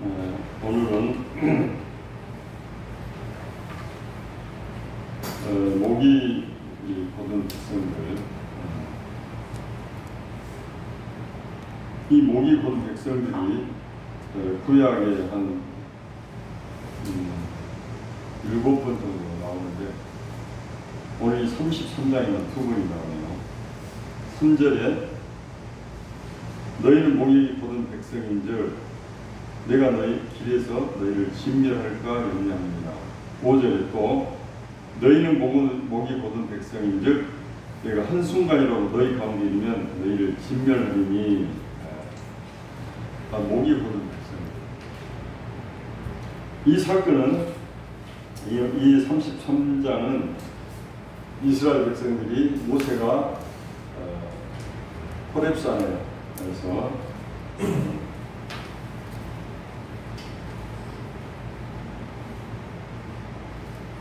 오늘은 모기 고든 백성들, 이 모기 고든 백성들이 구약에 한 7번 정도 나오는데 오늘 33장에는 2번이 나오네요. 3절에 너희는 모기 고든 백성인즉 내가 너희 길에서 너희를 진멸할까 염려합니다. 5절에 또 너희는 모기 고든 백성인즉 내가 한순간이라도 너희 가운데 있으면 너희를 진멸하리니. 모기 고든 백성입니다. 이 사건은 이 33장은 이스라엘 백성들이 모세가 호렙산에서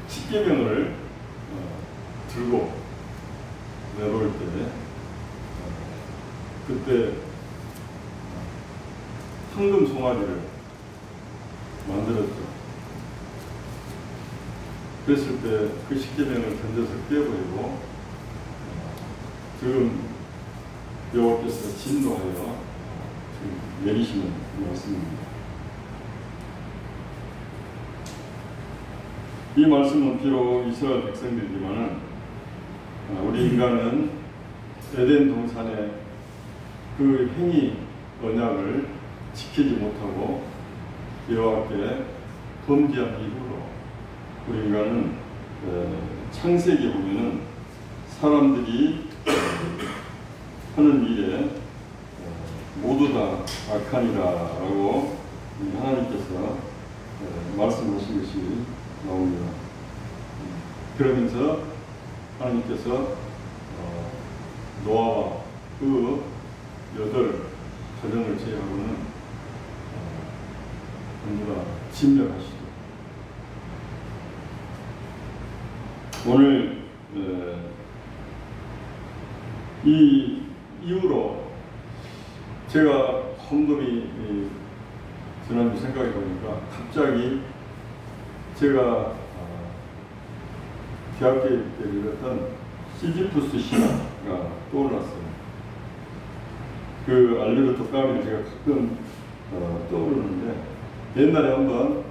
십계명을 들고 내려올 때 그때 황금 송아지를 만들었죠. 그랬을 때 그 십계명을 던져서 깨버리고 지금 여호와께서 진노하여 내리시는 말씀입니다. 이 말씀은 비록 이스라엘 백성들이지만은 우리 인간은 에덴 동산의 그 행위 언약을 지키지 못하고 여호와께 범죄한 이후로 우리 인간은 창세기에 보면은 사람들이 하는 일에 모두 다 악하니라라고 하나님께서 말씀하신 것이 나옵니다. 그러면서 하나님께서 노아와 그 8 가정을 제외하고는 전부 다 진멸하시죠. 오늘 이 이후로 제가 곰돌이 지난주 생각해 보니까 갑자기 제가 대학교 때 읽었던 시지푸스 신화가 떠올랐어요. 그 알베르토 까미를 제가 가끔 떠오르는데 옛날에 한번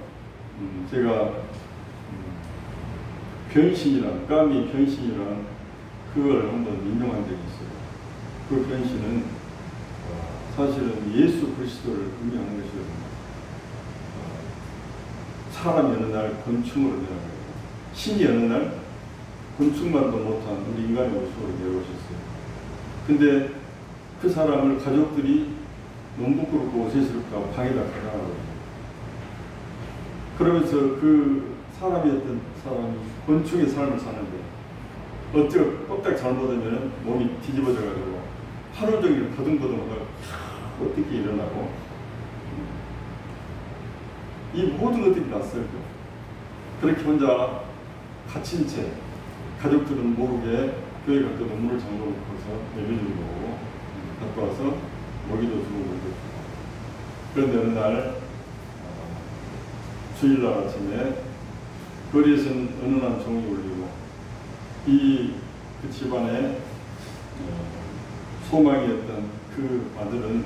제가 변신이란 까미 변신이란 그걸 한번 인용한 적이 있어요. 그 변신은 사실은 예수 그리스도를 의미하는 것이거든요. 사람이 어느 날 곤충으로 되는 거예요. 신이 어느 날 곤충만도 못한 우리 인간의 모습으로 되어오셨어요. 근데 그 사람을 가족들이 너무 부끄럽고 오세스럽고 하고 방에다 가라고 그러면서 그 사람이었던 사람이 곤충의 삶을 사는데 어떻게 껍딱 잘못하면 몸이 뒤집어져가지고 하루 종일 버둥버둥하다가 어떻게 일어나고 이 모든 것들이 낯설죠. 그렇게 혼자 갇힌 채 가족들은 모르게 교회 갈 때 눈물을 잠궈 놓고서 내려주는 거고 갖고 와서 먹이도 주고 먹이도 주고. 그런데 어느 날 주일날 아침에 거리에서는 은은한 종이 울리고 그 집안의 소망이었던 그 아들은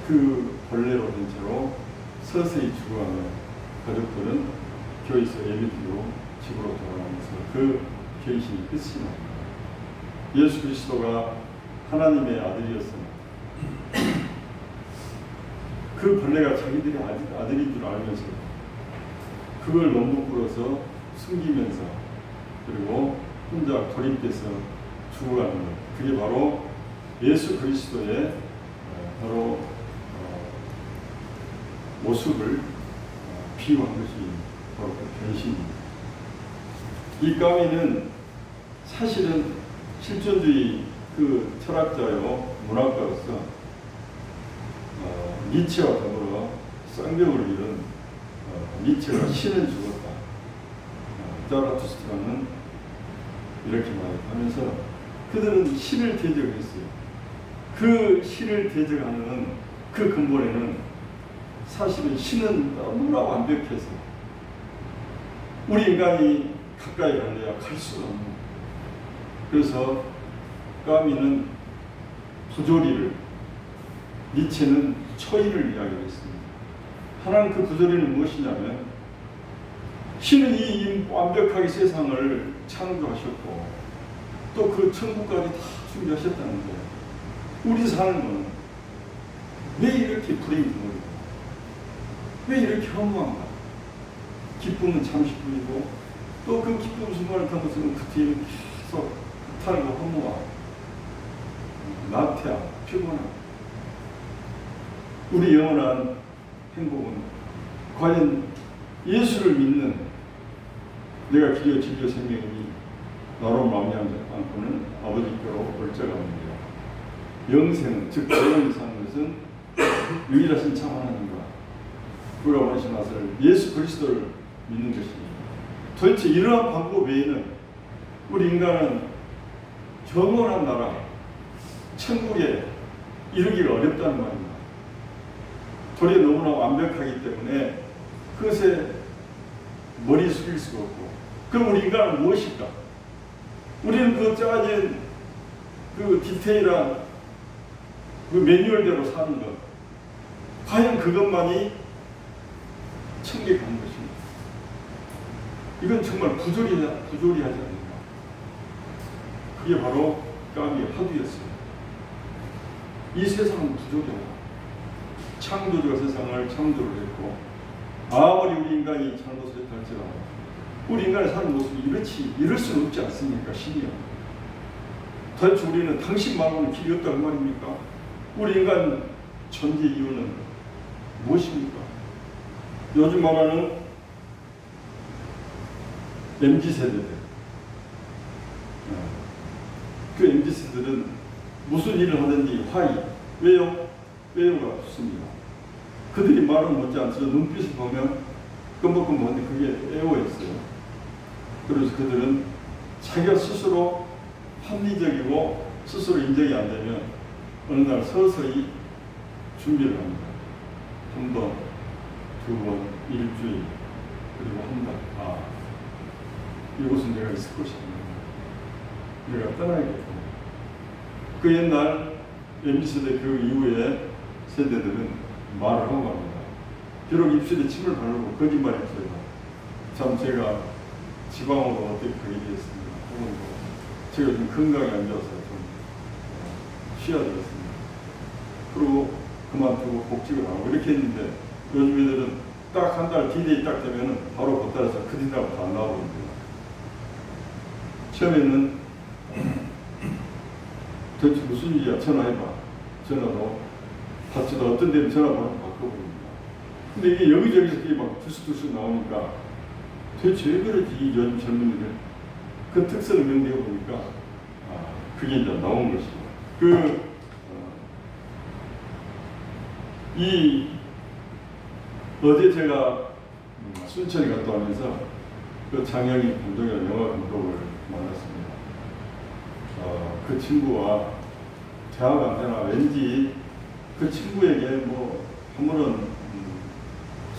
그 벌레로 된 채로 서서히 죽어가며 가족들은 교회에서 예배드리고 집으로 돌아가면서 그 변신이 끝이 납니다. 예수 그리스도가 하나님의 아들이었으나 그 벌레가 자기들이 아들인 줄 알면서 그걸 너무 부끄러워서 숨기면서 그리고 혼자 고립돼서 죽어가는 것. 그게 바로 예수 그리스도의 바로 모습을 비유한 것이 바로 그 변신입니다. 이 까미는 사실은 실존주의 그 철학자요 문학가로서 니체와 더불어 쌍벽을 이룬 니체가 신은 죽었다. 자라투스트라는 이렇게 말하면서 그들은 신을 대적했어요. 그 신을 대적하는 그 근본에는 사실은 신은 너무나 완벽해서 우리 인간이 가까이 갈래야 갈 수가 없는 거예요. 그래서 까미는 부조리를, 니체는 처인을 이야기했습니다. 하나님 그 부조리는 무엇이냐면 신은 이 완벽하게 세상을 창조하셨고 또 그 천국까지 다 준비하셨다는 거예요. 우리 사는 건 왜 이렇게 불행해요? 왜 이렇게 허무한가? 기쁨은 잠시뿐이고 또 그 기쁨 순간을 통해서는 그 뒤에는 계속 탈과 허무와 나태함, 피곤함. 우리 영원한 행복은 과연 예수를 믿는 내가 길이요 진리요 생명이니 나로 말미암지 않고는 아버지께로 올 자가 없느니라. 영생은 즉 영원히 사는 것은 유일하신 참 하나님과 그가 원하신 아들 예수 그리스도를 믿는 것입니다. 도대체 이러한 방법 외에는 우리 인간은 영원한 나라 천국에 이르기가 어렵다는 말입니다. 도리어 너무나 완벽하기 때문에 그것에 머리 숙일 수가 없고, 그럼 우리 인간은 무엇일까? 우리는 그 짜진 그 디테일한 그 매뉴얼대로 사는 것, 과연 그것만이 천국에 가는 것입니다. 이건 정말 부조리하지 않는가. 그게 바로 까미의 화두였어요. 이 세상은 부조리하다. 창조주가 세상을 창조를 했고 아무리 우리 인간이 잘못을 했다 할지라도 우리 인간의 사는 모습이 이럴 수는 없지 않습니까? 신이요. 도대체 우리는 당신 말고는 길이 없다는 말입니까? 우리 인간 존재 이유는 무엇입니까? 요즘 말하는 MZ세대들. 그 MZ세대들은 무슨 일을 하든지 화이. 왜요? 왜요가 좋습니다. 그들이 말은 못지않죠. 눈빛을 보면 끔벅끔벅한데 그게 애호였어요. 그래서 그들은 자기가 스스로 합리적이고 스스로 인정이 안 되면 어느 날 서서히 준비를 합니다. 한 번, 두 번, 일주일, 그리고 한 달. 이곳은 내가 있을 곳이 아니다. 내가 떠나야겠다. 그 옛날 MZ세대 그 이후에 세대들은 말을 하고 갑니다. 비록 입술에 침을 바르고 거짓말했어요. 참 제가 지방으로 어떻게 가게 되었습니다. 혹은 제가 좀 건강이 안 좋아서 좀 쉬어야 되겠습니다. 그리고 그만두고 복직을 하고 이렇게 했는데 요즘 애들은 딱 한 달 디데이 딱 되면은 바로 그 달에서 그 뒤다부터 안 나오거든요. 처음에는 도대체 무슨 일이야? 전화해봐. 전화도 받지도 어떤 데는 전화번호 바꿔버립니다. 근데 이게 여기저기서 이게 막 두수두수 나오니까 도대체 왜 그러지? 이 요즘 젊은이들. 그 특성을 명대해 보니까 그게 이제 나온 것이죠. 어제 제가 순천에 갔다 오면서 그 장영희 감독이라는 영화 감독을 만났습니다. 그 친구와 대화가 안 되나 왠지 그 친구에게 뭐 한번은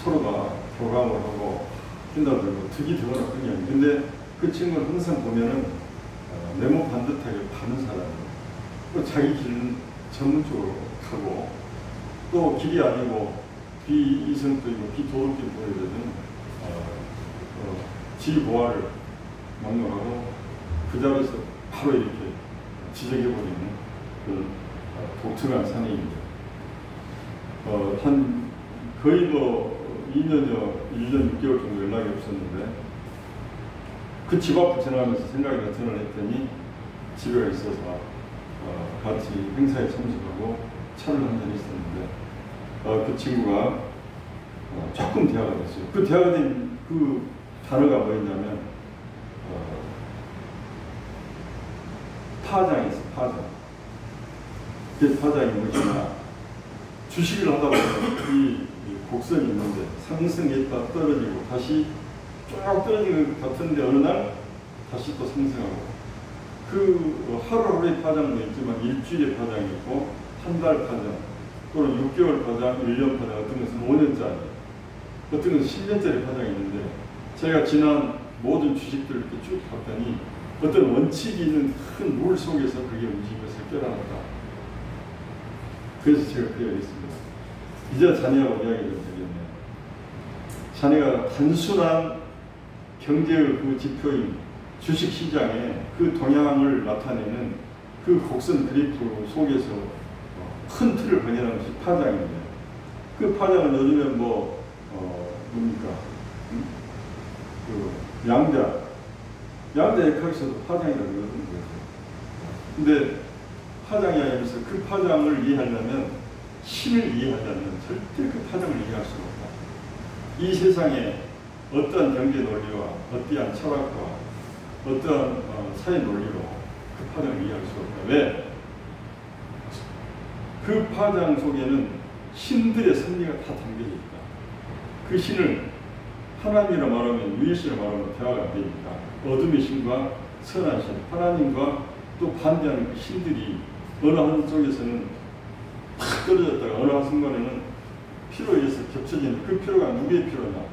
서로가 교감을 하고 낀다든가 득이 되거나 그런 게 아니에요. 근데 그 친구는 항상 보면은 네모 반듯하게 가는 사람이에요. 또 자기 길은 전문적으로 가고 또 길이 아니고 비이성적이고 비도덕적인 보여되는 지보화를 막론하고 그 자리에서 바로 이렇게 지적해버리는 그런 독특한 사내입니다. 한 거의 2년여 1년 6개월 정도 연락이 없었는데 그 집 앞을 지나가면서 생각이 나타나를 했더니 집에 있어서 같이 행사에 참석하고 차를 한잔 했었는데 그 친구가 조금 대화가 됐어요. 그 대화가 된 그 단어가 뭐였냐면 파장이었어요. 파장. 그 파장이 뭐냐면 주식을 하다 보면 이 곡선이 있는데 상승했다 떨어지고 다시 쭉 떨어지는 것 같은데 어느 날 다시 또 상승하고 그 하루하루의 파장도 있지만 일주일의 파장이 있고 한 달 파장 또는 6개월 파장, 1년 파장, 어떤 것은 5년짜리, 어떤 것은 10년짜리 파장이 있는데 제가 지난 모든 주식들을 이렇게 쭉 봤더니 어떤 원칙이 있는 큰 물 속에서 그게 움직인 것을 깨달았다. 그래서 제가 그 이야기 했습니다. 이제 자네하고 이야기를 드리겠네요. 자네가 단순한 경제의 그 지표인 주식시장의 그 동향을 나타내는 그 곡선 그래프 속에서 큰 틀을 발견하는 것이 파장인데 그 파장은 요즘에 뭡니까? 그 양자 역학에서도 파장이라고 그러거든요. 근데 파장이 아니면서 그 파장을 이해하려면 신을 이해하려면 절대 그 파장을 이해할 수가 없다. 이 세상에 어떠한 경제 논리와 어떠한 철학과 어떠한 사회 논리로 그 파장을 이해할 수가 없다. 왜? 그 파장 속에는 신들의 섭리가 다 담겨져 있다. 그 신을 하나님이라 말하면 유일신이라 말하면 대화가 안 되니까 어둠의 신과 선한 신, 하나님과 또 반대하는 그 신들이 어느 한쪽에서는 탁 떨어졌다가 어느 한 순간에는 피로에 의해서 겹쳐지는 그 피로가 누구의 피로냐?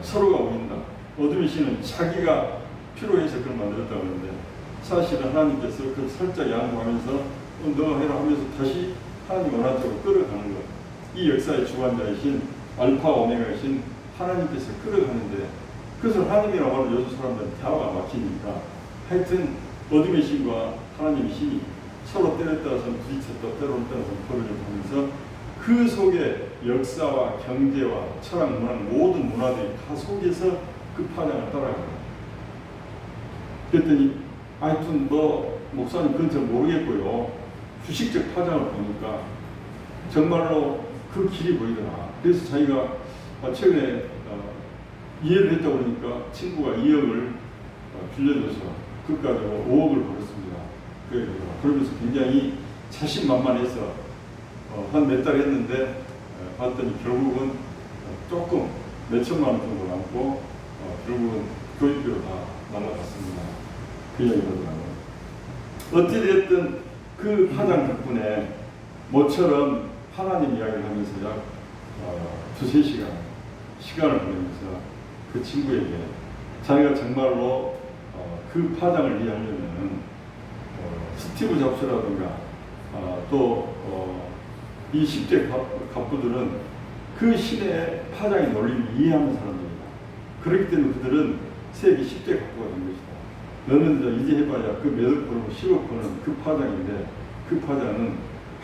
서로가 우긴다. 어둠의 신은 자기가 피로해서 그걸 만들었다고 하는데 사실은 하나님께서 그 살짝 양보하면서 너 해라 하면서 다시 하나님 원하는 쪽으로 끌어가는 것. 이 역사의 주관자이신 알파 오메가이신 하나님께서 끌어가는데 그것을 하나님이라고 하는 요즘 사람들은 대화가 막히니까 하여튼 어둠의 신과 하나님의 신이 서로 때렸다가선 부딪혔다 때로는 때려서 벌어져 가면서 그 속에 역사와 경제와 철학, 문학 모든 문화들이 다 속에서 그 파장을 따라갑니다. 그랬더니 하여튼 목사님 그건 잘 모르겠고요. 주식적 파장을 보니까 정말로 그 길이 보이더라. 그래서 자기가 최근에 이해를 했다고 그러니까 친구가 2억을 빌려줘서 그까지 5억을 벌었습니다. 그러면서 굉장히 자신만만해서 한 몇 달 했는데 봤더니 결국은 조금 몇 천만 원 정도 남고 결국은 교육비로 다 날라갔습니다. 그 이야기를 하더라고요. 어찌됐든 그 파장 덕분에 모처럼 하나님 이야기를 하면서 약 2~3시간 시간을 보내면서 그 친구에게 자기가 정말로 그 파장을 이해하려면 스티브 잡스라든가 또 이 10대 갑부들은 그 신의 파장의 논리를 이해하는 사람들입니다. 그렇기 때문에 그들은 세계 10대 갑부가 된 것이다. 너는 이제 해봐야 그 몇억 벌고 10억 버는 그 파장인데 그 파장은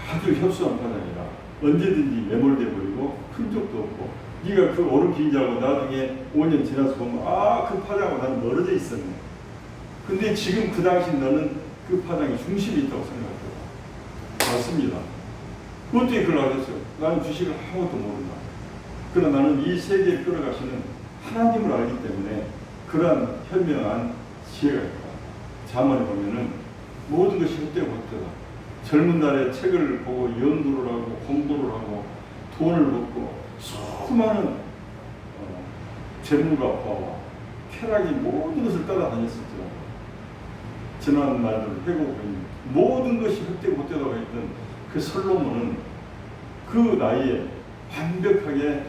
아주 협소한 파장이라 언제든지 매몰돼 버리고 큰 적도 없고 네가 그 오른 긴 줄 알고 나중에 5년 지나서 보면 그 파장하고 나는 멀어져 있었네. 근데 지금 그 당시 너는 그 파장이 중심이 있다고 생각해요. 맞습니다. 어떻게 그걸 알았어요? 나는 주식을 아무것도 모른다. 그러나 나는 이 세계에 끌어가시는 하나님을 알기 때문에 그러한 현명한 지혜가 있다. 자문에 보면은 모든 것이 헛되고 헛되다. 젊은 날에 책을 보고 연구를 하고 공부를 하고 돈을 벌고 수많은 재물과 화와 쾌락이 모든 것을 따라다녔었죠. 지난 날들을 회고보니 모든 것이 헛되고 헛되다고 했던 그 솔로몬은 그 나이에 완벽하게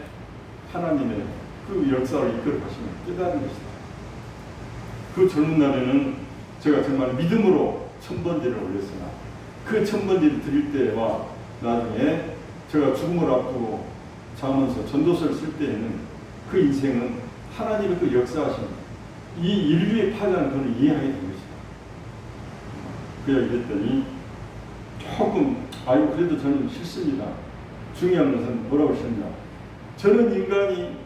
하나님의 그 역사를 이끌어 가시면 깨달은 것이다. 그 젊은 날에는 제가 정말 믿음으로 천번제를 올렸으나 그 천번제를 드릴 때와 나중에 제가 죽음을 앞두고 자면서 전도서를 쓸 때에는 그 인생은 하나님의 그 역사하신 이 인류의 파장을 저는 이해하게 된 것이다. 그 이야기를 했더니 조금 그래도 저는 싫습니다. 중요한 것은 뭐라고 하셨냐. 저는 인간이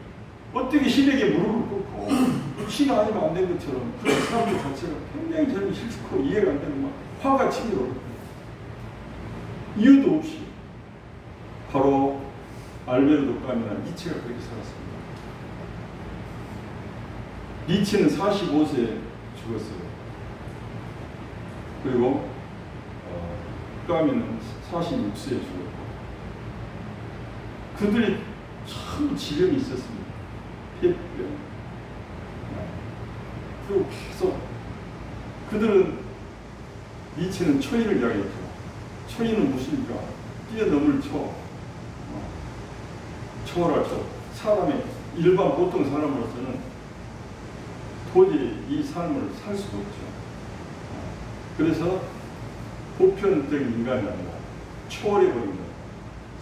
어떻게 신에게 무릎을 꿇고 신 아니면 안 된 것처럼 그런 사람들 자체가 굉장히 저는 싫고 이해가 안 되는 막 화가 치밀어 이유도 없이 바로 알베르토 까미나 니체가 그렇게 살았습니다. 니체는 45세에 죽었어요. 그리고 까미는 46세에 죽었고 그들이 참 지령이 있었습니다. 폐병. 그리고 계속 그들은 니체는 초인을 이야기했죠. 초인은 무엇입니까? 뛰어넘을 초월할 사람의 일반 보통 사람으로서는 도저히 이 삶을 살 수가 없죠. 그래서 보편적인 인간이 아니라 초월해버린 것,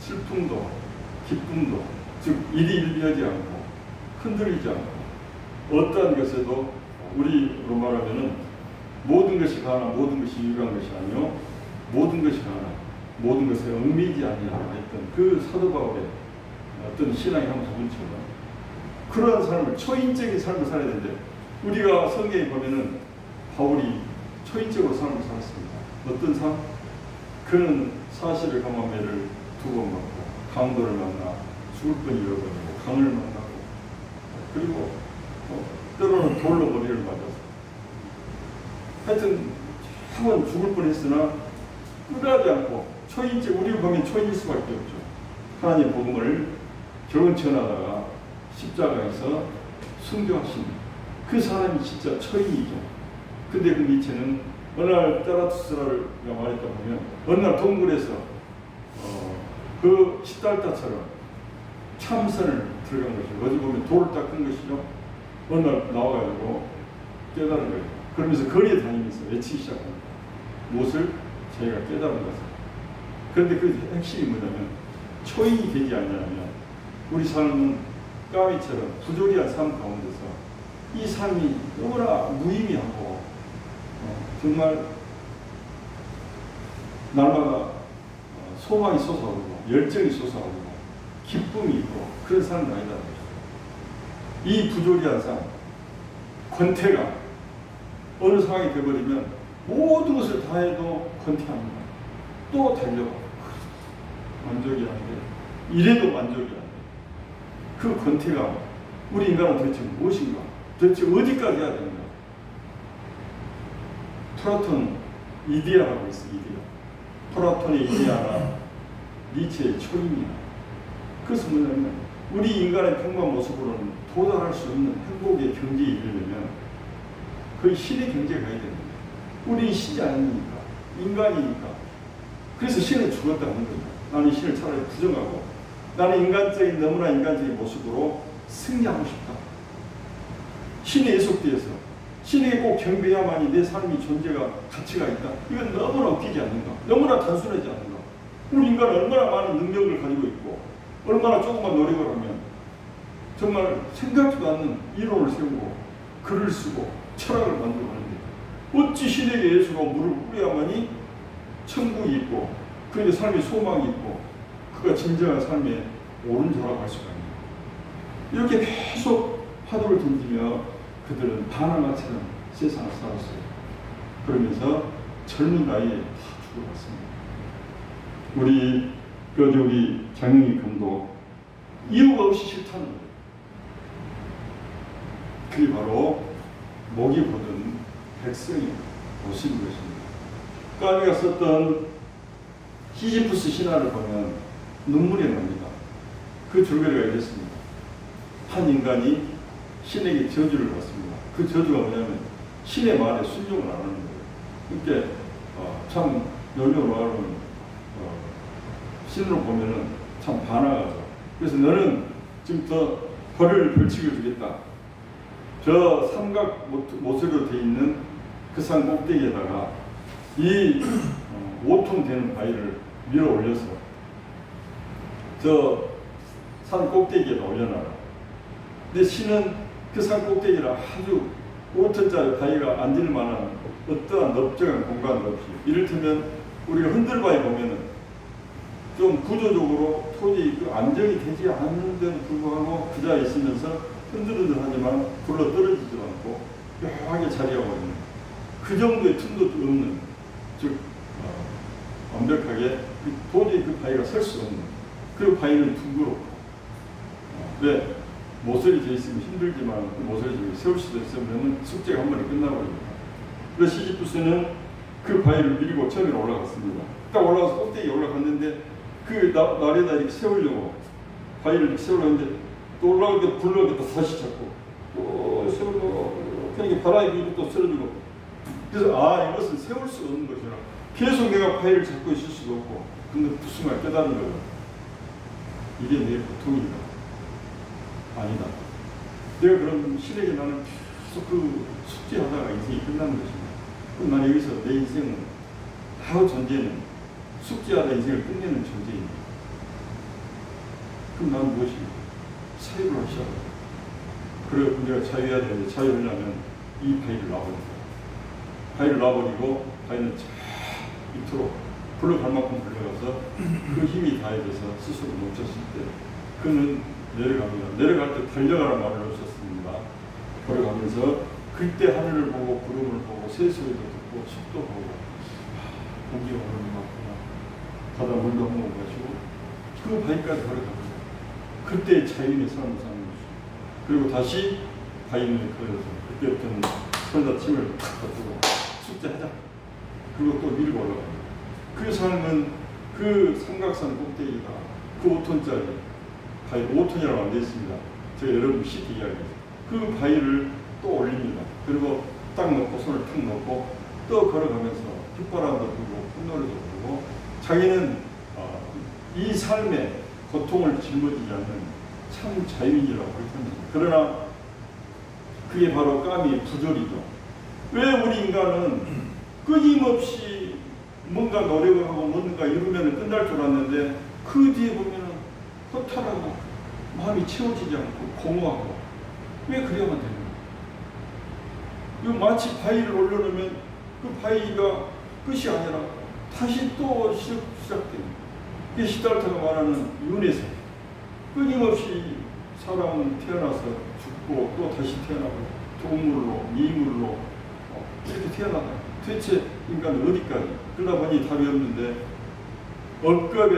슬픔도 기쁨도 즉 일희일비하지 않고 흔들리지 않고 어떠한 것에도 우리로 말하면은 모든 것이 가나 모든 것이 유익한 것이 아니요 모든 것이 가나 모든 것에 얽매이지 아니하라 했던 그 사도 바울의 어떤 신앙의 한 부분처럼 그러한 삶을 초인적인 삶을 살아야 되는데 우리가 성경에 보면은 바울이 초인적으로 삶을 살았습니다. 어떤 삶? 그는 사실을 감함매를 2번 받고 강도를 만나 죽을 뻔 잃어버리고 강을 만나고 그리고 때로는 돌로 머리를 맞아서 하여튼 한 번 죽을 뻔했으나 끝나지 않고 초인적 우리가 보면 초인일 수밖에 없죠. 하나님의 복음을 경전하다가 십자가에서 순교하신 그 사람이 진짜 초인이죠. 근데 그 니체는 어느 날 자라투스라가 말했다 보면 어느 날 동굴에서 그 시달타처럼 참선을 들어간 것이죠. 어디 보면 돌을 닦은 것이죠. 어느 날 나와가지고 깨달은 거예요. 그러면서 거리에 다니면서 외치기 시작합니다. 무엇을? 저희가 깨달은 것을. 그런데 그 핵심이 뭐냐면 초인이 되지 않냐면 우리 삶은 까미처럼 부조리한 삶 가운데서 이 삶이 너무나 무의미하고 정말 날마다 소망이 솟아오르고 열정이 솟아오르고 기쁨이 있고 그런 삶이 아니다는 거죠. 이 부조리한 삶, 권태가 어느 상황이 되어버리면 모든 것을 다 해도 권태합니다. 또 달려가고 만족이 안 돼. 이래도 만족이 안 돼. 그 권태가 우리 인간은 도대체 무엇인가? 도대체 어디까지 해야 되는가? 플라톤 이데아라고 있어. 이데아. 플라톤의 이데아나 니체의 초인이야. 그것은 뭐냐면 우리 인간의 평범한 모습으로는 도달할 수 없는 행복의 경지에 이르려면 거의 신의 경지에 가야 됩니다. 우리는 신이 아니니까 인간이니까. 그래서 신은 죽었다는 겁니다. 나는 신을 차라리 부정하고 나는 너무나 인간적인 모습으로 승리하고 싶다. 신에 예속되어서 신에게 꼭 경배해야만이 내 삶이 존재가 가치가 있다. 이건 너무나 웃기지 않는가? 너무나 단순하지 않는가? 우리 인간은 얼마나 많은 능력을 가지고 있고 얼마나 조금만 노력을 하면 정말 생각지도 않는 이론을 세우고 글을 쓰고 철학을 만들고 하는데 어찌 신에게 예수가 물을 뿌려야만이 천국이 있고 그에게 삶의 소망이 있고 그가 진정한 삶에 오른절하갈 수가 있냐. 이렇게 계속 파도를 던지며 그들은 바나나처럼 세상을 살았어요. 그러면서 젊은 나이에 다 죽어갔습니다. 우리 장영희 감독 이유가 없이 싫다는 거예요. 그게 바로 목이 보던 백성이 오신 것입니다. 까미가 썼던 시지푸스 신화를 보면 눈물이 납니다. 그 줄거리가 이랬습니다. 한 인간이 신에게 저주를 받습니다. 그 저주가 뭐냐면 신의 말에 순종을 안 하는 거예요. 그러니까 참 연령으로 말하면 신으로 보면은 참 반항하죠. 그래서 너는 지금부터 벌을 벌칙을 주겠다. 저 삼각 모서리로 되어 있는 그 산 꼭대기에다가 이 5톤 되는 바위를 밀어 올려서 저 산 꼭대기에다 올려놔라. 근데 신은 그 산 꼭대기를 아주 5톤짜리 바위가 앉을 만한 어떠한 넓적한 공간 없이 이를테면 우리가 흔들바위 보면은 좀 구조적으로 토지 안정이 되지 않는 데도 불구하고 그 자리에 있으면서 흔들흔들하지만 굴러 떨어지지도 않고 묘하게 자리하고 있는 그 정도의 틈도 없는 즉 완벽하게 도저히 그 바위가 설 수 없는 그 바위는 둥그렇고 왜 모서리 져 있으면 힘들지만 그 모서리 중에 세울 수도 있으면 숙제가 한 번에 끝나버립니다. 그래서 시지푸스는 그 바위를 밀고 처음에 올라갔습니다. 딱 올라가서 꼭대기에 올라갔는데 그 날에다 이렇게 세우려고 바위를 이렇게 세우려고 했는데 또 올라갈 때 굴러갈 때 다시 잡고 또 세우려고 그러니까 바람이 불고 또 쓰러지고 그래서 이것은 세울 수 없는 것이라 계속 내가 바위를 잡고 있을 수도 없고 근데 무슨 말 깨달은 거예요. 이게 내 고통이다. 아니다. 내가 그럼 실에게 나는 계속 그 숙제하다가 인생이 끝나는 것입니다. 그럼 나는 여기서 내 인생은 바로 존재는 숙제하다 인생을 끝내는 존재입니다. 그럼 나는 무엇입니까? 사유를 하기 시작합니다. 그리고 내가 자유해야 되는데 자유하려면 이 바위를 놔버립니다. 바위를 놔버리고 바위는 쫙 밑으로 불러갈 만큼 불러가서 그 힘이 다해져서 스스로 멈췄을 때 그는 내려갑니다. 내려갈 때 달려가라는 말을 썼습니다. 걸어가면서 그때 하늘을 보고 구름을 보고 새소리도 듣고 숲도 보고 공기가 오르는 것 같구나. 바다 물도 한번 마시고 그 바위까지 걸어갑니다. 그때 자연의 삶을 사는 것이죠. 그리고 다시 바위문에 걸어서 그때부터는 손에다 침을 탁 덮고 숙제하자. 그리고 또 밀고 올라갑니다. 그 삶은 그 삼각산 꼭대기가 그 5톤짜리 바위, 5톤이라고 안 되어 있습니다. 제가 여러분 쉽게 이야기해서 그 바위를 또 올립니다. 그리고 딱 놓고 손을 탁 놓고 또 걸어가면서 휘바람도 불고 콧노래도 부르고 자기는 이 삶에 고통을 짊어지지 않는 참 자유인이라고 그렇게 합니다. 그러나 그게 바로 까미의 부조리죠. 왜 우리 인간은 끊임없이 뭔가 노력을 하고 뭔가 이루면 끝날 줄 알았는데 그 뒤에 보면은 허탈하고 마음이 채워지지 않고 공허하고 왜 그래야만 되는 거예요? 마치 바위를 올려놓으면 그 바위가 끝이 아니라 다시 또 시작됩니다. 이게 시달타가 말하는 윤회생. 끊임없이 사람은 태어나서 죽고 또 다시 태어나고 동물로 미물로 이렇게 태어나다. 도대체 인간은 어디까지? 그러다 보니 답이 없는데 억겁에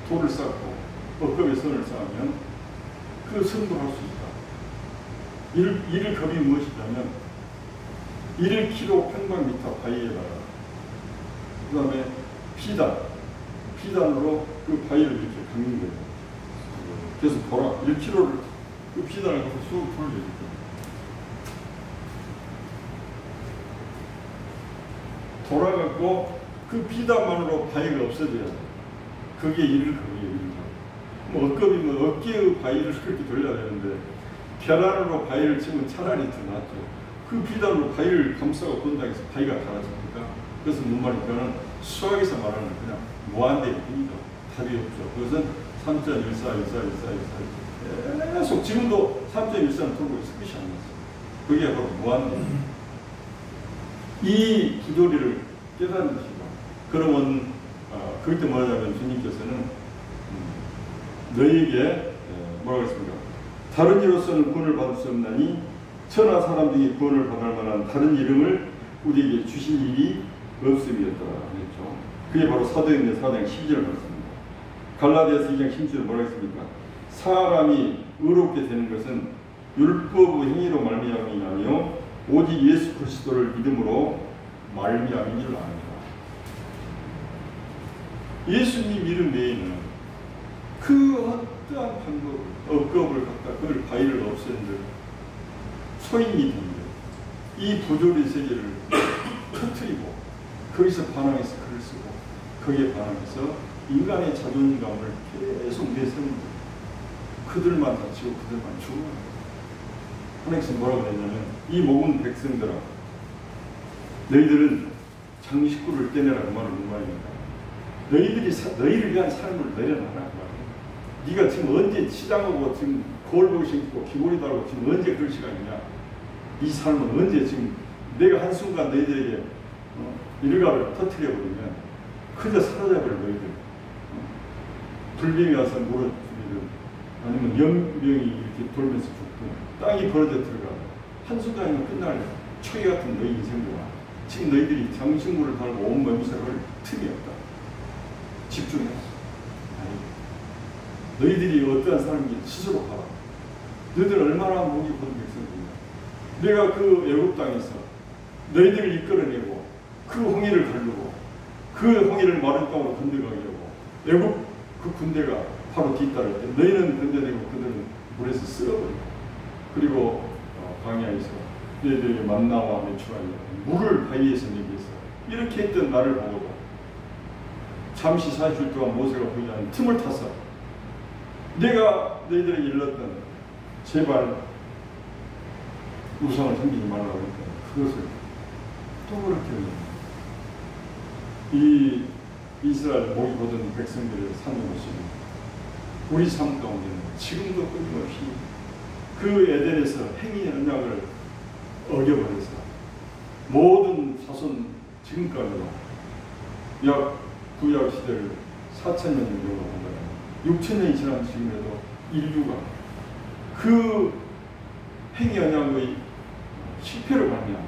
돌을 쌓고 억겁에 선을 쌓으면 그 승부할 수 있다. 이를 겁이 무엇이냐면 1km 평방미터 바위에다가 그 다음에 피단으로 그 바위를 이렇게 감는 거예요. 그래서 돌아 1km를 그 피단을 갖고 쑥 풀어주니까 돌아가고 그 피단만으로 바위가 없어져야 돼. 그게 일을 겁이에요. 뭐 억겁이면 어깨의 바위를 그렇게 돌려야 되는데 벼란으로 바위를 치면 차라리 더 낫죠. 그 피단으로 바위를 감싸고 본다고 해서 바위가 달아집니까? 그래서 뭔 말이냐면 수학에서 말하는 그냥 무한대일 뿐이죠. 답이 없죠. 그것은 3.14 계속 지금도 3.14는 돌고 있어. 끝이 안 났어요. 그게 바로 무한대일. 이 부조리를 깨닫는 것이다. 그러면 그때 뭐냐면 주님께서는 너희에게 뭐라고 했습니까? 다른 이로서는 구원을 받을 수 없나니 천하 사람 중에 구원을 받을 만한 다른 이름을 우리에게 주신 일이 없음이었더라 그랬죠. 그게 바로 사도행전 4장 12절 말씀입니다. 갈라디아서 2장 16절 뭐라 했습니까? 사람이 의롭게 되는 것은 율법의 행위로 말미암이 아니요 오직 예수 그리스도를 믿음으로 말미암인 줄 압니다. 예수님 이름 외에는 그 어떠한 방법, 억겁을 갖다 그걸 바위를 없애는데 소인이 됩니다. 이 부조리 세계를 터뜨리고 거기서 반항해서 글을 쓰고 거기에 반항해서 인간의 자존감을 계속 내세우는 거예요. 그들만 다치고 그들만 죽어요. 하나님께서 뭐라고 했냐면 이 모든 백성들아 너희들은 장식구를 떼내라 그 말을 뭔 말입니까? 너희를 위한 삶을 내려놔라 그 말이에요. 네가 지금 언제 시장하고 지금 거울보기 신고 귀걸이 달고 지금 언제 그럴 시간이냐? 이 삶은 언제 지금 내가 한순간 너희들에게 일가를 터뜨려버리면 그저 사라져버려 너희들. 불병이 와서 물어 죽이든 아니면 영병이 이렇게 돌면서 죽든 땅이 벌어져 들어가고 한순간이면 끝날 초기 같은 너희 인생보다 지금 너희들이 장식물을 달고 온 몸이 살 틈이 없다. 집중해. 너희들이 어떠한 사람인지 스스로 봐라. 너희들 얼마나 목이 곧 백성들이냐. 내가 그 애굽 땅에서 너희들을 이끌어내고 그 홍해를 가르고 그 홍해를 마른 땅으로 건너가게 하고 애굽 그 군대가 바로 뒤따를 때 너희는 건져내고 그들은 물에서 쓸어버리고 그리고 광야에서 너희들에게 만나와 메추라니 물을 바위에서 내게 했어. 이렇게 했던 나를 보고도 잠시 40일 동안 모세가 보이지 않는 틈을 타서 내가 너희들에게 일렀던 제발 우상을 섬기지 말라고 했던 그것을 또 그렇게 이 이스라엘 목이 거둔 백성들의 사는 모습이 우리 삶 가운데는 지금도 끊임없이 그 에덴에서 행위 언약을 어겨버려서 모든 자손 지금까지도 약 구약 시대를 4,000년 정도 한다면 6,000년이 지난 지금에도 인류가 그 행위 언약의 실패를 말미암아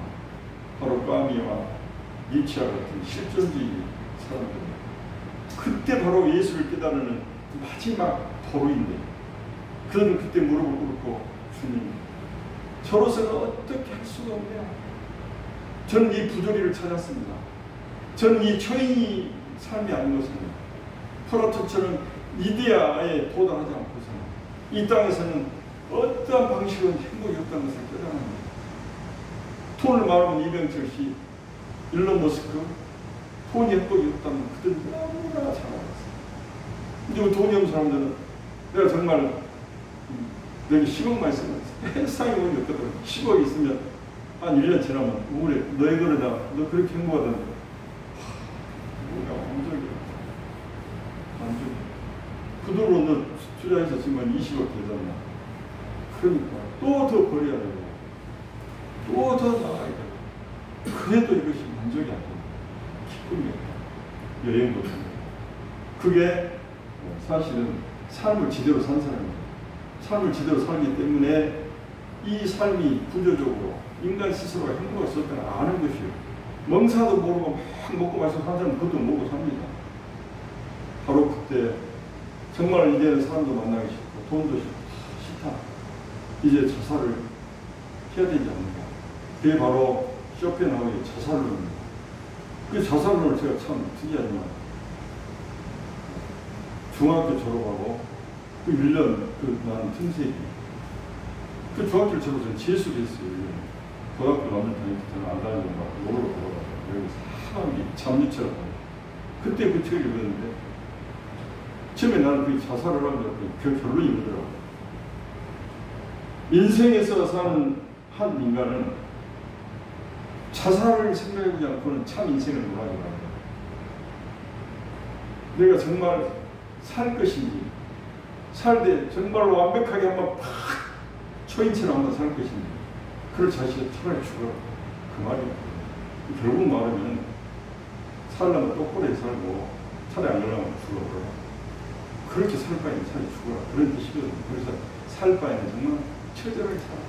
바로 까미와 니치아 같은 실존주의 사람들 그때 바로 예수를 깨달는 마지막 도로인데 그들은 그때 무릎을 꿇고 주님 저로서는 어떻게 할 수가 없냐. 저는 이 부조리를 찾았습니다. 저는 이 초인이 삶이 아닌 것은 프라토처럼 이데아에 도달하지 않고서는 이 땅에서는 어떠한 방식은 행복이 없다는 것을 깨달았습니다. 돈을 말하면 이병철 씨, 일론 머스크, 돈이 행복이 없다면 그들은 너무나 잘 알았어요. 근데 돈이 없는 사람들은 내가 정말 내가 10억만 있으면 세상에 돈이 없거든. 10억이 있으면 한 1년 지나면 우울해. 너희 그러다 너 그렇게 행복하던데 뭐야 완전히 그 돈으로 너 투자해서 지금 20억 되잖아. 그러니까 또 더 벌어야 되고 또 더 나가야 되고 그래도 이것이 만족이 안 되고 기쁨이 없다. 여행도 되고 그게 사실은 삶을 제대로 산 사람입니다. 삶을 제대로 살기 때문에 이 삶이 구조적으로 인간 스스로가 행복할 수 없다는 아는 것이에요. 멍사도 모르고 막 먹고 마시고 한 사람은 그것도 먹고 삽니다. 바로 그때 정말 이제는 사람도 만나기 싫고 돈도 싫다. 이제 자살을 해야 되지 않는가. 그게 바로 쇼펜하우의 자살론입니다. 그 자살론을 제가 참 특이하지만 중학교 졸업하고 그 1년 난 틈새기 그 중학교를 졸업해서 재수를 했어요. 고등학교 남들 다닐 때는 안 다니는 거 놀러 가고 여기 사람이 잠유처럼 그때 그 책을 읽었는데 처음에 나는 그 자살을 하면 그 결론이 이러더라고. 인생에서 사는 한 인간은 자살을 생각해보지 않고는 참 인생을 몰아가는 거야. 내가 정말 살 것인지 살 때 정말로 완벽하게 한번 팍 초인처럼 한번 살 것인지 그럴 자신이 차라리 죽어라. 그 말이야. 결국 말하면 살려면 똑바로 살고 차라리 안 그러면 죽어라. 그렇게 살 바에는 차라리 죽어라. 그런 뜻이거든요. 그래서 살 바에는 정말 처절하게 살아.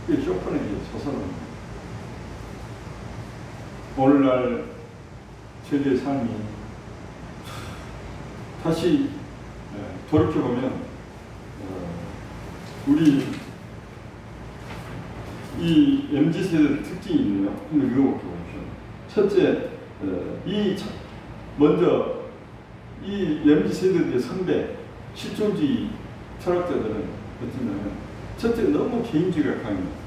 그게 쇼펜의 저서는 오늘날 저희의 삶이 다시 돌이켜보면 우리 이 MZ세대 특징이 있네요. 한번 읽어볼게요. 첫째, 먼저 이 MZ세대의 선배, 실존주의 철학자들은 어쩌면 첫째 너무 개인주의가 강해요.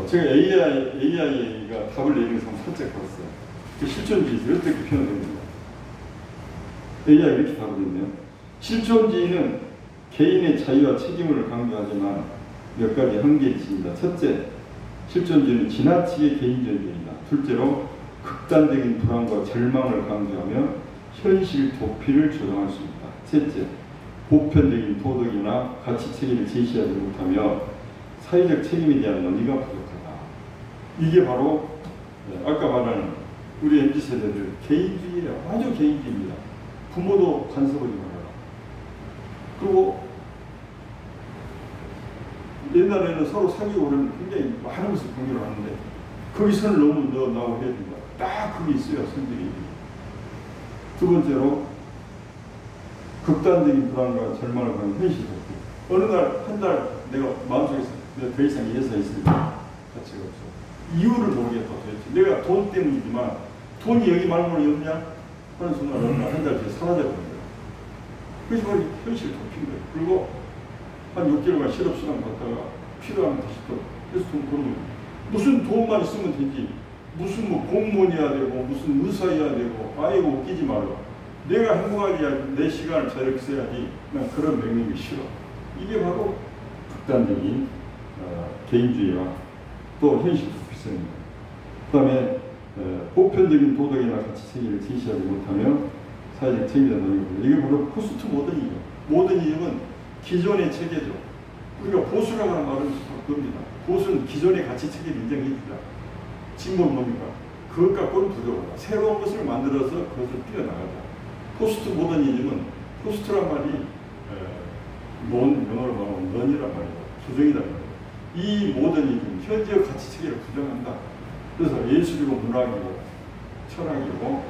제가 AI가 답을 내리는 것을 살짝 봤어요. 그 실존주의에서 이렇게 표현됩니다. AI가 이렇게 답을 했네요. 실존주의는 개인의 자유와 책임을 강조하지만 몇 가지 한계를 지닌다. 첫째, 실존주의는 지나치게 개인적이다. 둘째로 극단적인 불안과 절망을 강조하며 현실 도피를 조장할 수 있다. 셋째, 보편적인 도덕이나 가치 책임을 제시하지 못하며 사회적 책임에 대한 논의가 부족하다. 이게 바로 아까 말하는 우리 MZ세대들 개인주의예요. 아주 개인주의입니다. 부모도 간섭하지 말아라. 그리고 옛날에는 서로 사귀고 그러면 굉장히 많은 것을 공유를 하는데 거기서는 너무 나오고 해야 된다. 딱 그게 있어요. 성질이. 두 번째로 극단적인 불안과 절망을 가는 현실 도피. 어느 날 한 달 내가 마음속에서 내가 더 이상 이 회사에 있을 가치가 없어. 이유를 모르겠다 도대체. 내가 돈 때문이지만 돈이 여기 말고는 없냐? 하는 순간 한 달 뒤에 사라져버린 거야. 그래서 바로 현실 도피인 거예요. 그리고 한 6개월간 실업수당 받다가 필요하면 다시 또 그래서 돈 버는 거예요. 무슨 돈만 있으면 되지. 무슨 뭐 공무원이어야 되고 무슨 의사여야 되고 아이고 웃기지 말라. 내가 행복하게 해야지, 내 시간을 저렇게 써야지, 난 그런 명령이 싫어. 이게 바로 극단적인 개인주의와 또 현실 불필성입니다. 그 다음에 보편적인 도덕이나 가치 체계를 제시하지 못하며 사회적 책임을 다는 이게 바로 포스트 모더니즘. 모더니즘은 기존의 체계죠. 우리가 보수라고 하는 말은 그겁니다. 보수는 기존의 가치 체계를 인정해주자. 진보는 뭡니까? 그것 갖고는 부족하다. 새로운 것을 만들어서 그것을 뛰어나가자. 포스트 모더니즘은, 포스트란 말이 영어로 말하면 넌이란 말이에요. 부정이란 말이에요. 이 모더니즘, 현재의 가치 체계를 부정한다. 그래서 예술이고 문학이고 철학이고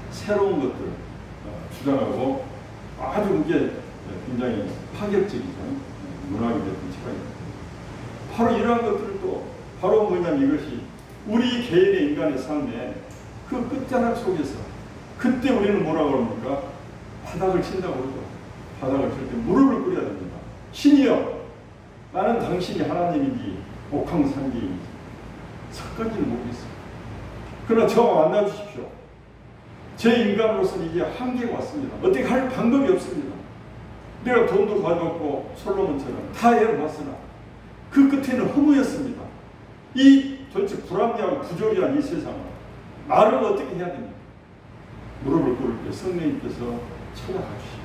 새로운 것들 주장하고 아주 그게 굉장히 파격적이죠. 문학이 됐든 철학이 됐든. 바로 이러한 것들을 또 바로 뭐냐면 이것이 우리 개인의 인간의 삶에 그 끝자락 속에서 그때 우리는 뭐라고 합니까? 바닥을 친다고 그러죠. 바닥을 칠 때 무릎을 꿇어야 됩니다. 신이여, 나는 당신이 하나님인지 옥황상제인지 석가지는 모르겠어요. 그러나 저와 만나주십시오. 제 인간으로서는 이제 한계가 왔습니다. 어떻게 할 방법이 없습니다. 내가 돈도 가져왔고 솔로몬처럼 다 해봤으나 그 끝에는 허무였습니다. 이 도대체 불합리하고 부조리한 이 세상을 나를 어떻게 해야 됩니까? 무릎을 꿇을 때 성령님께서 찾아가 주시오.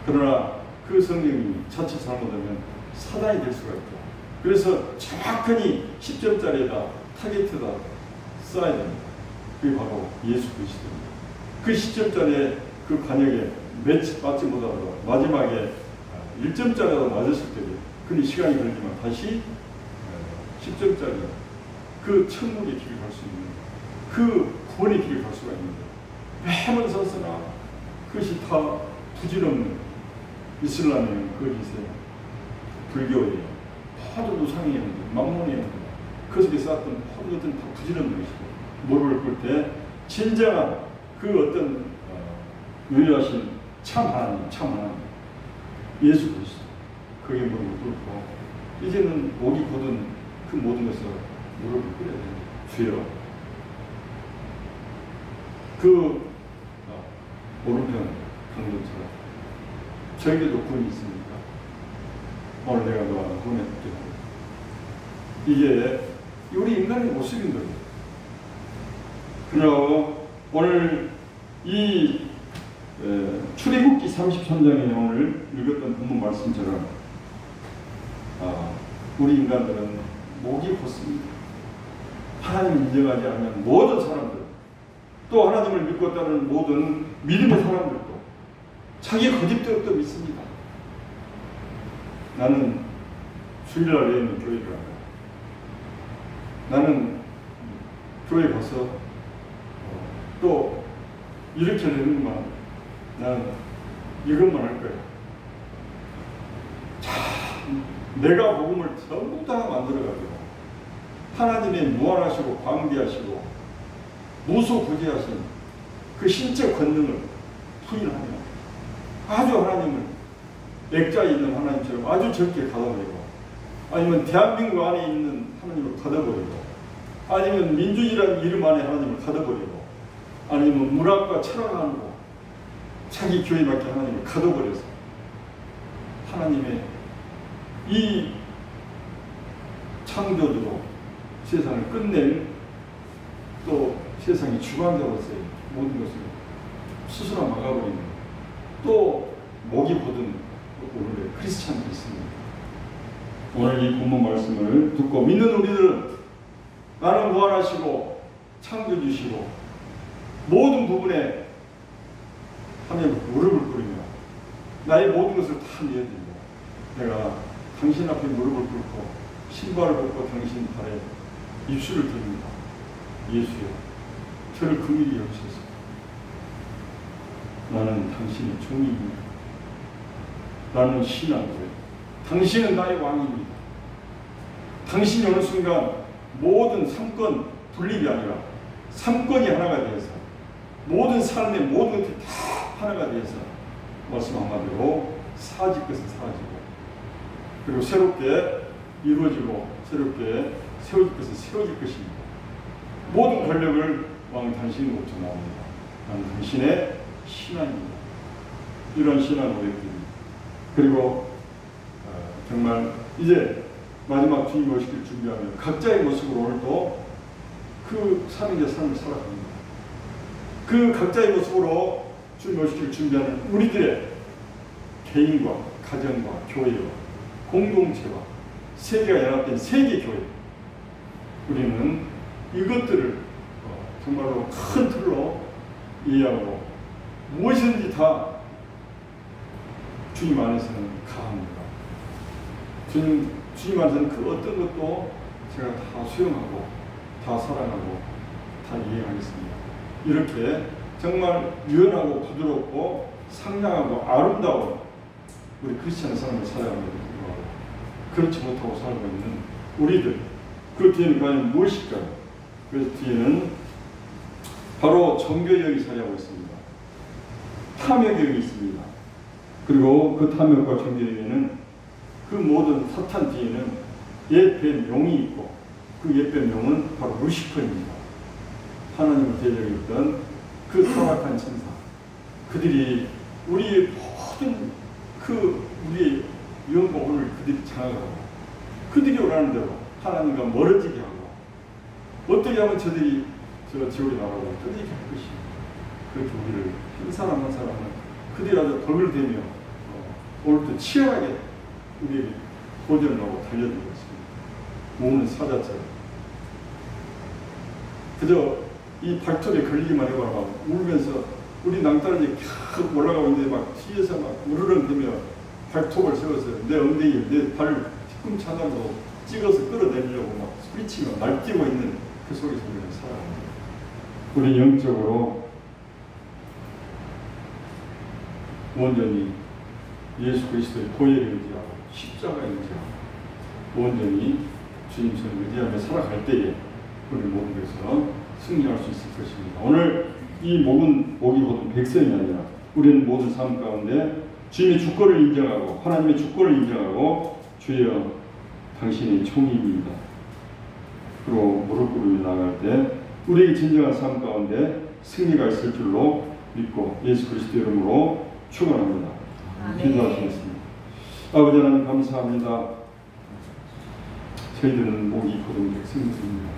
그러나 그 성령님이 자칫 잘못하면 사단이 될 수가 있죠. 그래서 정확하니 10점짜리에다 타겟에다 써야 됩니다. 그게 바로 예수 그리스도입니다. 그 10점짜리의 그 관역에 맞지 못하다가 마지막에 1점짜리라도 맞았을 때에 그니 시간이 걸리지만 다시 10점짜리 그 천국의 길을 갈 수 있는 그 구원의 길을 갈 수가 있는데 매번 서서나 그것이 다 부질없는 이슬람의 거짓에 불교에 모든 우상이었는데 막론이었는데 그 속에 쌓았던 모든 것들은 다 부질없는 것이고 무릎을 꿇을 때 진정한 그 어떤 유일하신 참 하나님 예수 그리스도 그게 무릎을 꿇고 이제는 목이 곧은 그 모든 것을 무릎을 꿇어야 됩니다. 주여 그 오른편 강도처럼 저에게도 구원이 있습니까? 오늘 내가 너와 구원해 줄게. 이게 우리 인간의 모습인 거예요. 그리고 오늘 이 출애굽기 33장에 오늘 읽었던 본문 말씀처럼 우리 인간들은 목이 곧습니다. 하나님을 인정하지 않으면 모든 사람들 또 하나님을 믿고 따르는 모든 믿음의 사람들도 자기 거짓대로 믿습니다. 나는 주일날 외에는 교회를 안 가요. 나는 교회 가서 또 이렇게 되는구만. 나는 이것만 할 거야. 참, 내가 복음을 전부 다 만들어가지고 하나님의 무한하시고 광대하시고 무소부재하신 그 신적 권능을 부인하며 아주 하나님을 액자에 있는 하나님처럼 아주 적게 가둬버리고 아니면 대한민국 안에 있는 하나님을 가둬버리고 아니면 민주주의라는 이름 안에 하나님을 가둬버리고 아니면 문학과 철학하고 자기 교회밖에 하나님을 가둬버려서 하나님의 이 창조주로 세상을 끝낸 또 세상의 주관자로서의 모든 것을 스스로 막아버리는 또 목이 곧은 오늘의 크리스찬들이 있습니다. 오늘 이 본문 말씀을 듣고 믿는 우리들은 나는 무한하시고 창조주시고 모든 부분에 하나님 무릎을 꿇으며 나의 모든 것을 다 내어드리고 내가 당신 앞에 무릎을 꿇고 신발을 벗고 당신 발에 입술을 드립니다. 예수여 저를 긍휼히 여기소서. 나는 당신의 종입니다. 나는 신앙이고요. 당신은 나의 왕입니다. 당신이 어느 순간 모든 삼권 분립이 아니라 삼권이 하나가 되어서 모든 삶의 모든 것들이 다 하나가 되어서 말씀 한마디로 사라질 것은 사라지고 그리고 새롭게 이루어지고 새롭게 세워질 것은 세워질 것입니다. 모든 권력을 왕 당신으로부터 나옵니다. 나는 당신의 신앙입니다. 이런 신앙 고백입니다. 그리고 정말 이제 마지막 주님 오시길 준비하며 각자의 모습으로 오늘도 그 삼위일체 삶을 살아갑니다. 그 각자의 모습으로 주님 오시길 준비하는 우리들의 개인과 가정과 교회와 공동체와 세계가 연합된 세계교회, 우리는 이것들을 정말로 큰 틀로 이해하고 무엇이든지 다 주님 안에서는 가합니다. 주님 안에서는 그 어떤 것도 제가 다 수용하고 다 사랑하고 다 이해하겠습니다. 이렇게 정말 유연하고 부드럽고 상냥하고 아름다운 우리 크리스찬 삶을 살아가는 불구하고 그렇지 못하고 살고 있는 우리들, 그 뒤에는 과연 무엇일까요? 그래서 뒤에는 바로 정교역이 자리하고 있습니다. 탐욕역이 있습니다. 그리고 그 탐욕과 정교역에는 그 모든 사탄 뒤에는 옛뱀 용이 있고 그 옛뱀 용은 바로 루시퍼입니다. 하나님을 대적했던 그 타락한 천사, 그들이 우리의 모든 우리의 영광을 그들이 장악하고 그들이 원하는 대로 하나님과 멀어지게 하고 어떻게 하면 저들이 지옥에 나가고 어떻게 할 것이며 그렇게 우리를 한 사람 한 사람은 그들이 아주 덕을 대며 오늘도 치열하게 우리에게 도전을 하고 달려들고 있습니다. 몸은 사자처럼 그저 이 발톱에 걸리기만 해봐라 울면서 우리 낭떠러지 캬 올라가고 있는데 막 뒤에서 막 우르렁대며 발톱을 세워서 내 엉덩이에 내 발 뒤꿈치하나로 찍어서 끌어내리려고 막 소리치며 날뛰고 있는 그 속에서 우리는 살아갑니다. 우리 영적으로 온전히 예수 그리스도의 보혈을 의지하고 십자가에 의지하고 온전히 주님 손을 의지하며 살아갈 때에 우리 모든 것에서 승리할 수 있을 것입니다. 오늘 이 목이 모든 백성이 아니라 우리는 모든 삶 가운데 주님의 주권을 인정하고 하나님의 주권을 인정하고 주여 당신의 총입니다. 그리고 무릎 꿇으며 나갈 때 우리에게 진정한 삶 가운데 승리가 있을 줄로 믿고 예수 그리스도 이름으로 축원합니다. 기도하시겠습니다. 아버지 하나님 감사합니다. 저희들은 목이 모든 백성들입니다.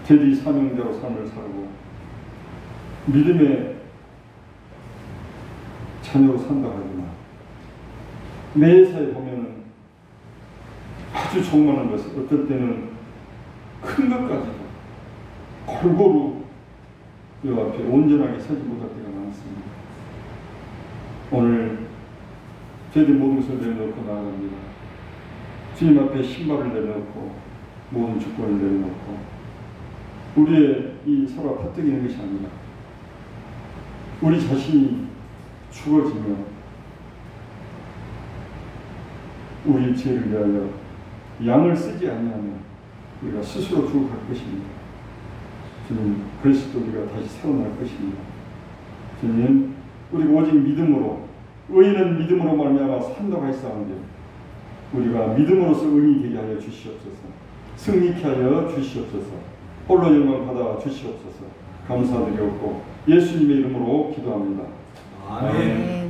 저희들이 사명대로 삶을 살고 믿음의 자녀로 산다 하지만 매사에 보면은 아주 조그마한 것을 어떨 때는 큰 것까지도 골고루 이 앞에 온전하게 서지 못할 때가 많습니다. 오늘 저희들 모든 것을 내려놓고 나아갑니다. 주님 앞에 신발을 내려놓고 모든 주권을 내려놓고 우리의 이 서로 퍼뜨기는 것이 아니라 우리 자신이 죽어지며 우리 죄를 위하여 양을 쓰지 아니하면 우리가 스스로 죽어갈 것입니다. 주님, 그리스도 우리가 다시 살아날 것입니다. 주님, 우리가 오직 믿음으로 의인은 믿음으로 말미암아 산다고 했사온데 우리가 믿음으로써 의인이 되게 하여 주시옵소서. 승리케 하여 주시옵소서. 홀로 영광 받아 주시옵소서. 감사드리옵고 예수님의 이름으로 기도합니다. 아멘.